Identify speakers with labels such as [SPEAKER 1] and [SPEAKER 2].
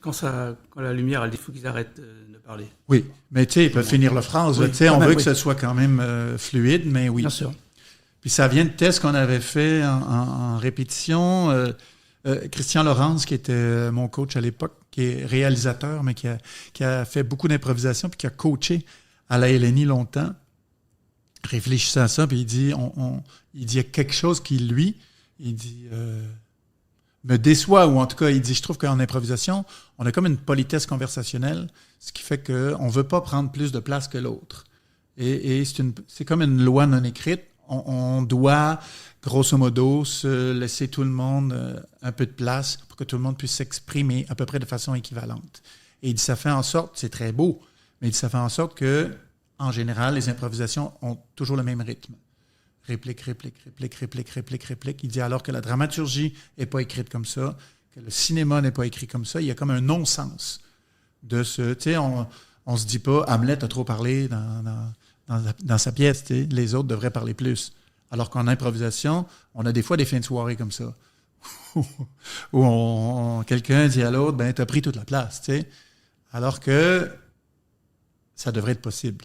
[SPEAKER 1] Quand la lumière, il faut qu'ils arrêtent de parler.
[SPEAKER 2] Oui, mais tu sais, ils peuvent finir la phrase.
[SPEAKER 1] Oui,
[SPEAKER 2] Tu sais, on
[SPEAKER 1] même,
[SPEAKER 2] veut que
[SPEAKER 1] oui.
[SPEAKER 2] ce soit quand même fluide, mais oui.
[SPEAKER 1] Bien sûr.
[SPEAKER 2] Puis ça vient de tests qu'on avait fait en répétition. Christian Laurence, qui était mon coach à l'époque, qui est réalisateur, mais qui a fait beaucoup d'improvisation, puis qui a coaché à la LNI longtemps, réfléchissant à ça, puis il dit, il dit, il y a quelque chose qui, lui, il dit, me déçoit, ou en tout cas, il dit, je trouve qu'en improvisation, on a comme une politesse conversationnelle, ce qui fait qu'on ne veut pas prendre plus de place que l'autre. Et c'est comme une loi non écrite. On doit, grosso modo, se laisser tout le monde un peu de place pour que tout le monde puisse s'exprimer à peu près de façon équivalente. Et il dit, ça fait en sorte, c'est très beau, mais il dit, ça fait en sorte que, en général, les improvisations ont toujours le même rythme. Réplique, réplique, réplique, réplique, réplique, réplique. Il dit, alors que la dramaturgie n'est pas écrite comme ça, que le cinéma n'est pas écrit comme ça, il y a comme un non-sens de ce... Tu sais, on se dit pas, Hamlet a trop parlé dans sa pièce, tu sais, les autres devraient parler plus. Alors qu'en improvisation, on a des fois des fins de soirée comme ça, où quelqu'un dit à l'autre, ben t'as pris toute la place, tu sais. Alors que ça devrait être possible.